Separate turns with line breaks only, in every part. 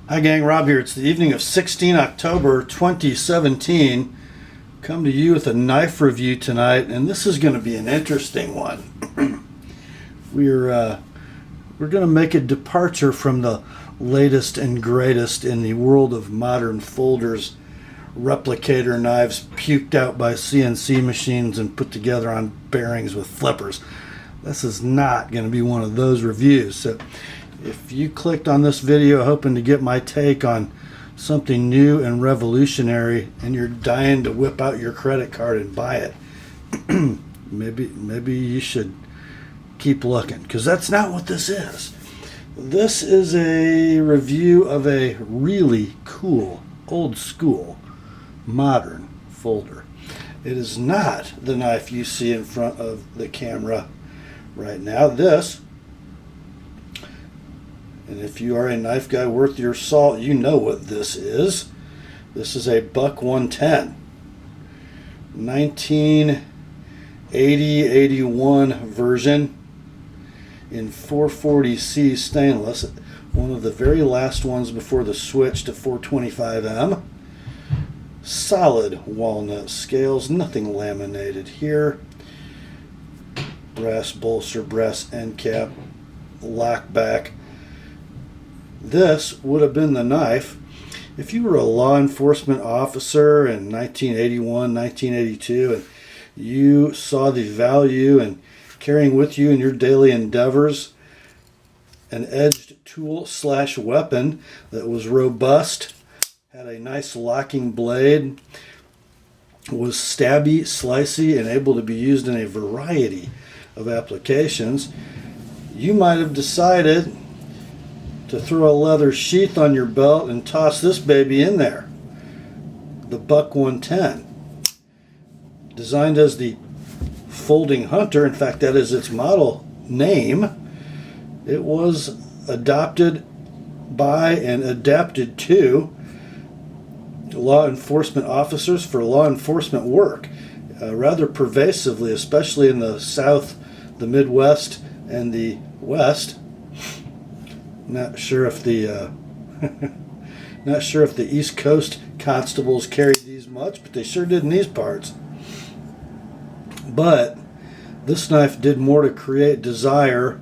Hi gang, Rob here. It's the evening of 16 October 2017. Come to you with a knife review tonight, and this is going to be an interesting one. We're going to make a departure from the latest and greatest in the world of modern folders, replicator knives puked out by CNC machines and put together on bearings with flippers. This is not going to be one of those reviews. So if you clicked on this video hoping to get my take on something new and revolutionary and you're dying to whip out your credit card and buy it, maybe you should keep looking, because that's not what this is. This is a review of a really cool, old school, modern folder. It is not the knife you see in front of the camera right now. This, and if you are a knife guy worth your salt, you know what this is. This is a Buck 110. 1980-81 version in 440C stainless. One of the very last ones before the switch to 425M. Solid walnut scales, nothing laminated here. Brass bolster, brass end cap, lock back. This would have been the knife if you were a law enforcement officer in 1981, 1982, and you saw the value in carrying with you in your daily endeavors an edged tool / weapon that was robust, had a nice locking blade, was stabby, slicey, and able to be used in a variety of applications. You might have decided to throw a leather sheath on your belt and toss this baby in there. The Buck 110. Designed as the folding hunter, in fact that is its model name, it was adopted by and adapted to law enforcement officers for law enforcement work, rather pervasively, especially in the South, the Midwest, and the West. Not sure if the East Coast constables carried these much, but they sure did in these parts. But this knife did more to create desire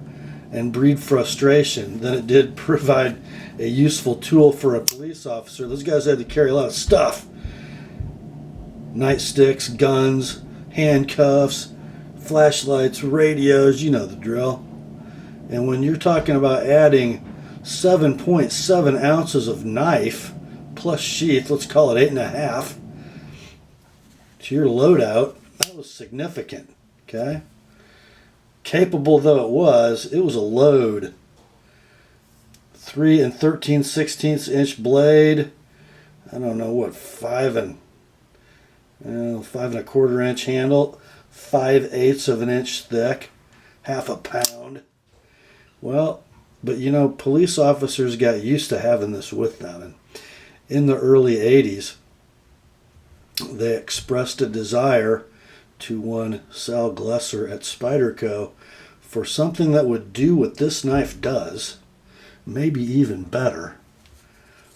and breed frustration than it did provide a useful tool for a police officer. Those guys had to carry a lot of stuff. Nightsticks, guns, handcuffs, flashlights, radios, you know the drill. And when you're talking about adding 7.7 ounces of knife plus sheath, let's call it 8.5, to your loadout, that was significant. Okay? Capable though it was a load. 3 13/16 inch blade. I don't know what, 5 1/4 inch handle, 5/8 of an inch thick, half a pound. Well, but you know, police officers got used to having this with them. And in the early 80s, they expressed a desire to one Sal Glesser at Spyderco for something that would do what this knife does, maybe even better,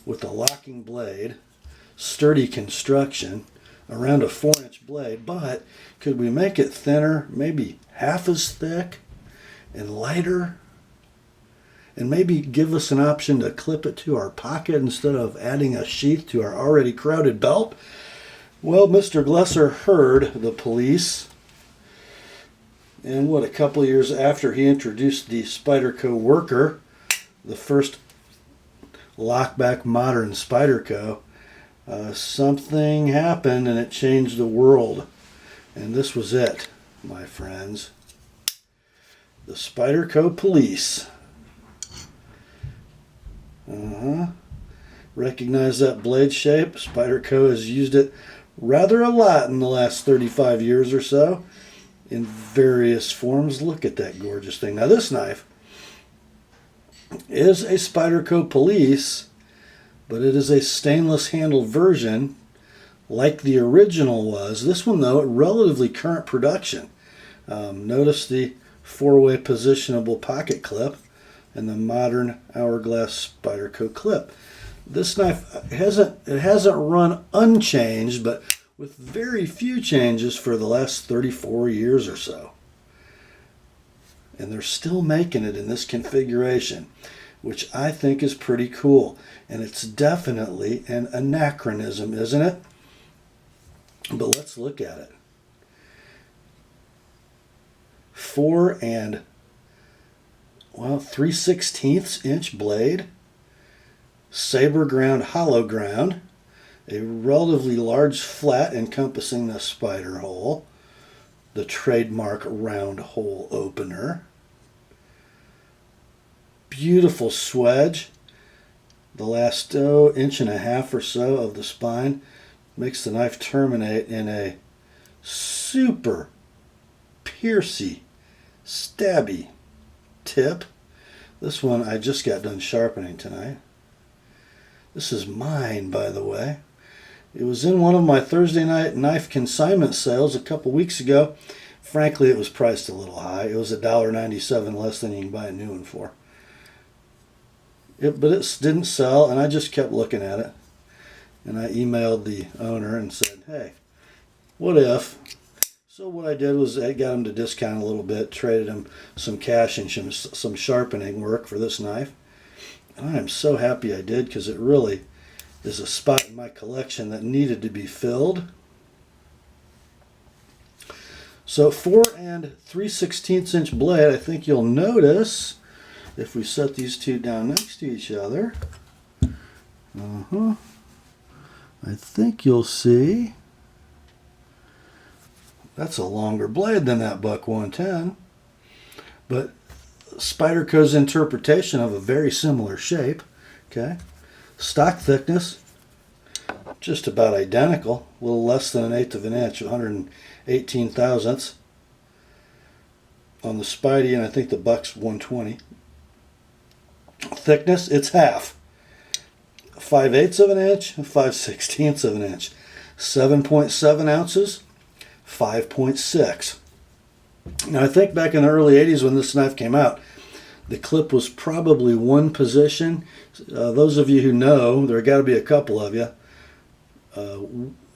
with a locking blade, sturdy construction, around a 4-inch blade, but could we make it thinner, maybe half as thick and lighter? And maybe give us an option to clip it to our pocket instead of adding a sheath to our already crowded belt? Well, Mr. Glesser heard the police, and a couple of years after he introduced the Spyderco Worker, the first lockback modern Spyderco, something happened and it changed the world. And this was it, my friends. The Spyderco Police. Recognize that blade shape? Spyderco has used it rather a lot in the last 35 years or so in various forms. Look at that gorgeous thing. Now this knife is a Spyderco Police, but it is a stainless handled version like the original was. This one though, relatively current production. Notice the 4-way positionable pocket clip and the modern hourglass Spyderco clip. This knife hasn't run unchanged, but with very few changes for the last 34 years or so. And they're still making it in this configuration, which I think is pretty cool. And it's definitely an anachronism, isn't it? But let's look at it. 4 3/16 inch blade, saber ground, hollow ground, a relatively large flat encompassing the spider hole, the trademark round hole opener, beautiful swedge. The last inch and a half or so of the spine makes the knife terminate in a super piercy, stabby tip. This one I just got done sharpening tonight. This is mine, by the way. It was in one of my Thursday night knife consignment sales a couple weeks ago. Frankly, it was priced a little high. It was $1.97 less than you can buy a new one for. But it didn't sell, and I just kept looking at it. And I emailed the owner and said, hey, what if? So what I did was I got him to discount a little bit, traded him some cash and some sharpening work for this knife. And I am so happy I did, because it really is a spot in my collection that needed to be filled. So 4 3/16 inch blade, I think you'll notice, if we set these two down next to each other, I think you'll see that's a longer blade than that Buck 110. But Spyderco's interpretation of a very similar shape, okay? Stock thickness, just about identical, a little less than 1/8 of an inch, 118 thousandths on the Spidey, and I think the Buck's 120. Thickness, it's half. 5/8 of an inch, 5/16 of an inch. 7.7 ounces, 5.6. Now I think back in the early 80s when this knife came out, the clip was probably one position. Those of you who know, there got to be a couple of you,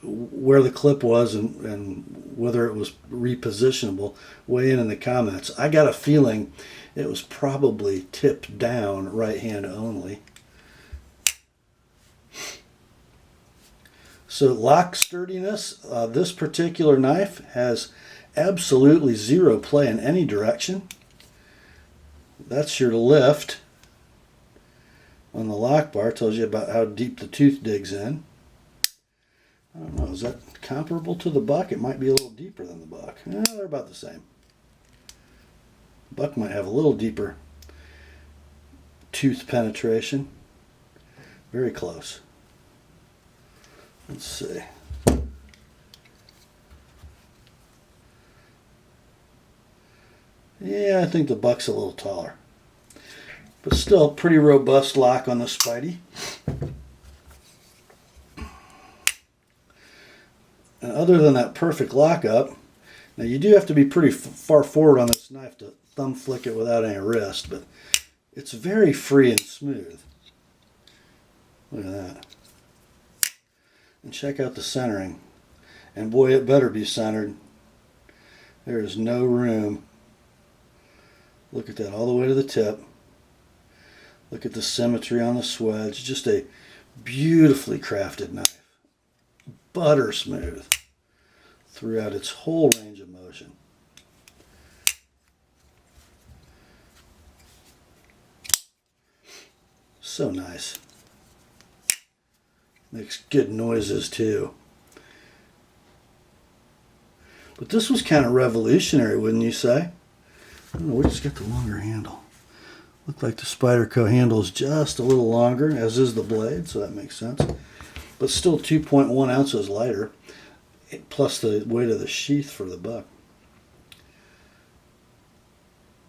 where the clip was and whether it was repositionable, weigh in the comments. I got a feeling it was probably tipped down right hand only. So lock sturdiness, this particular knife has absolutely zero play in any direction. That's your lift on the lock bar, tells you about how deep the tooth digs in. I don't know, is that comparable to the Buck? It might be a little deeper than the Buck. They're about the same. Buck might have a little deeper tooth penetration. Very close. Let's see. Yeah, I think the Buck's a little taller. But still, pretty robust lock on the Spidey. And other than that perfect lockup, now you do have to be pretty far forward on this knife to thumb flick it without any wrist, but it's very free and smooth. Look at that. And check out the centering. And boy, it better be centered. There is no room. Look at that, all the way to the tip. Look at the symmetry on the swedge. Just a beautifully crafted knife. Butter smooth throughout its whole range of motion. So nice. Makes good noises too. But this was kind of revolutionary, wouldn't you say? I don't know, we just got the longer handle. Looked like the Spyderco handle is just a little longer, as is the blade, so that makes sense. But still 2.1 ounces lighter, plus the weight of the sheath for the Buck.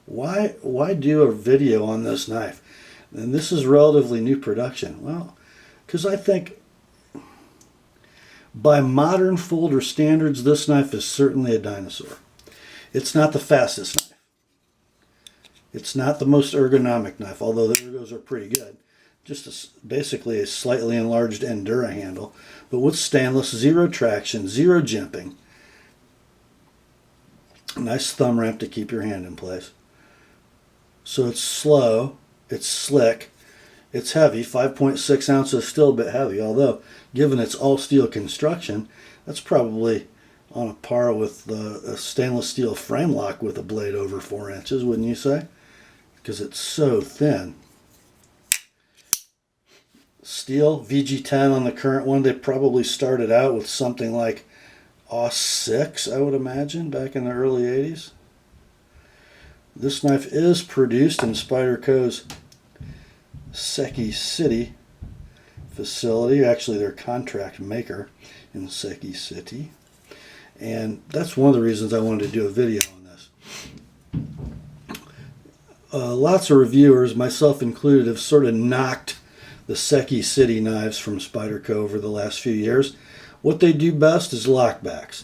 Why do a video on this knife? And this is relatively new production. Well, because I think by modern folder standards, this knife is certainly a dinosaur. It's not the fastest knife. It's not the most ergonomic knife, although the ergos are pretty good. basically a slightly enlarged Endura handle, but with stainless, zero traction, zero jimping. Nice thumb ramp to keep your hand in place. So it's slow, it's slick, it's heavy. 5.6 ounces, still a bit heavy, although given its all steel construction, that's probably on a par with a stainless steel frame lock with a blade over 4 inches, wouldn't you say? Because it's so thin. Steel, VG10 on the current one. They probably started out with something like AUS 6, I would imagine, back in the early 80s. This knife is produced in Spyderco's Seki City facility. Actually, their contract maker in Seki City. And that's one of the reasons I wanted to do a video on this. Lots of reviewers, myself included, have sort of knocked the Seki City knives from Spyderco over the last few years. What they do best is lockbacks.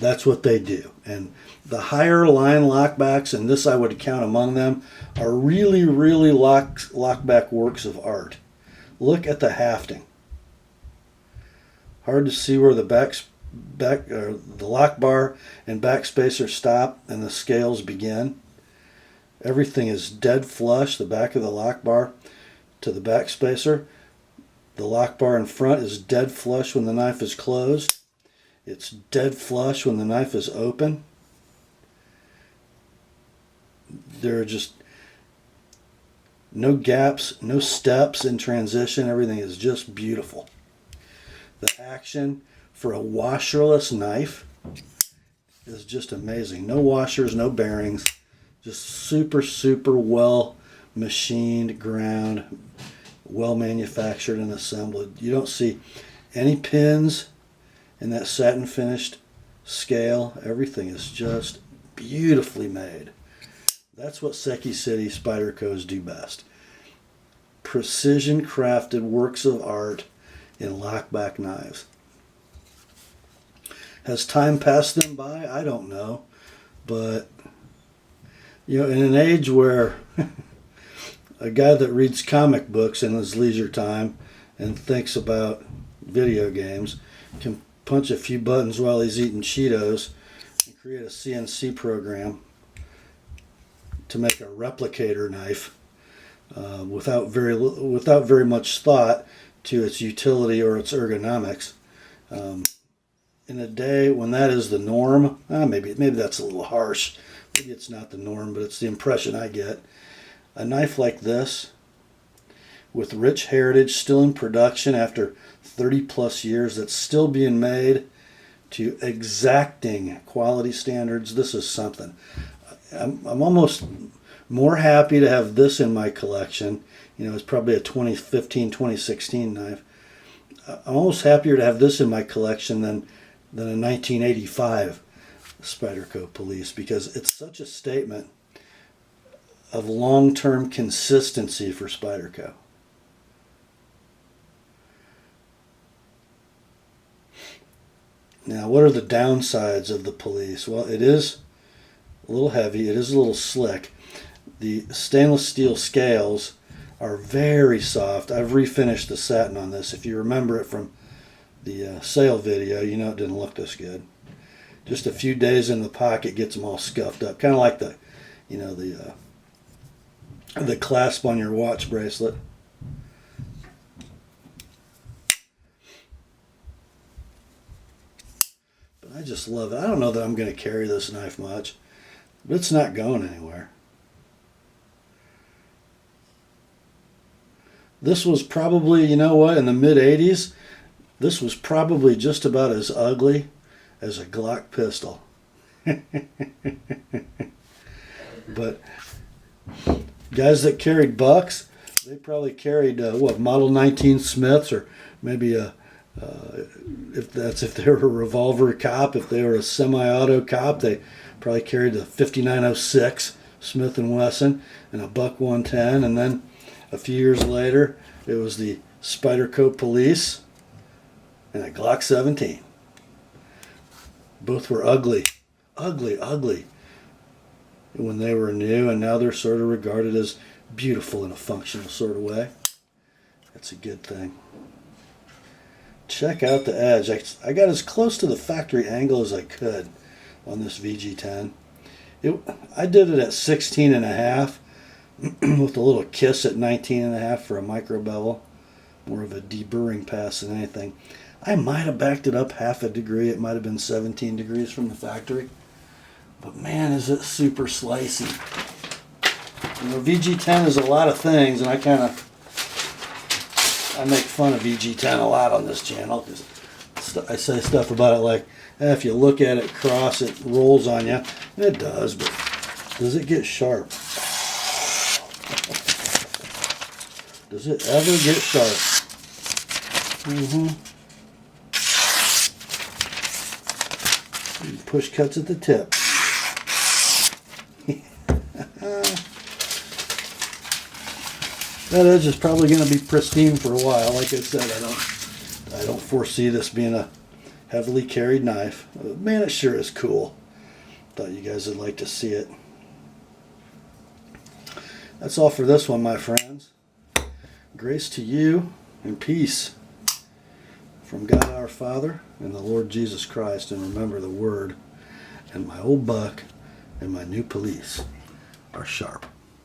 That's what they do. And the higher line lockbacks, and this I would count among them, are really, really lockback works of art. Look at the hafting. Hard to see where the the lock bar and backspacer stop and the scales begin. Everything is dead flush. The back of the lock bar to the backspacer. The lock bar in front is dead flush when the knife is closed. It's dead flush when the knife is open. There are just no gaps, no steps in transition. Everything is just beautiful. The action for a washerless knife is just amazing. No washers, no bearings. Just super, super well machined, ground, well manufactured and assembled. You don't see any pins in that satin finished scale. Everything is just beautifully made. That's what Seki City Spydercos do best. Precision crafted works of art in lockback knives. Has time passed them by? I don't know. But, you know, in an age where a guy that reads comic books in his leisure time and thinks about video games can punch a few buttons while he's eating Cheetos and create a CNC program to make a replicator knife without very much thought to its utility or its ergonomics. In a day when that is the norm, maybe that's a little harsh. Maybe it's not the norm, but it's the impression I get. A knife like this, with rich heritage, still in production after 30 plus years, that's still being made to exacting quality standards. This is something. I'm almost more happy to have this in my collection. You know, it's probably a 2015, 2016 knife. I'm almost happier to have this in my collection than a 1985 Spyderco Police, because it's such a statement of long-term consistency for Spyderco. Now, what are the downsides of the Police? Well, it is a little heavy. It is a little slick. The stainless steel scales are very soft. I've refinished the satin on this. If you remember it from the sale video, you know it didn't look this good. Just a few days in the pocket gets them all scuffed up. Kind of like the clasp on your watch bracelet. But I just love it. I don't know that I'm going to carry this knife much, but it's not going anywhere. This was probably, you know what, in the mid-80s, this was probably just about as ugly as a Glock pistol. But guys that carried bucks, they probably carried, Model 19 Smiths, or maybe if they were a revolver cop. If they were a semi-auto cop, they probably carried the 5906 Smith & Wesson and a Buck 110, and then a few years later, it was the Spyderco Police and a Glock 17. Both were ugly when they were new, and now they're sort of regarded as beautiful in a functional sort of way. That's a good thing. Check out the edge. I got as close to the factory angle as I could on this VG10. I did it at 16 and a half with a little kiss at 19 and a half for a micro bevel. More of a deburring pass than anything. I might have backed it up half a degree. It might have been 17 degrees from the factory. But man, is it super slicey. You know, VG10 is a lot of things, and I make fun of VG10 a lot on this channel because I say stuff about it like, if you look at it cross, it rolls on you. And it does, but does it get sharp? Does it ever get sharp? Push cuts at the tip. That edge is probably going to be pristine for a while. Like I said, I don't foresee this being a heavily carried knife. Man, it sure is cool. Thought you guys would like to see it. That's all for this one, my friends. Grace to you and peace from God our Father and the Lord Jesus Christ. And remember, the Word and my old buck and my new police are sharp.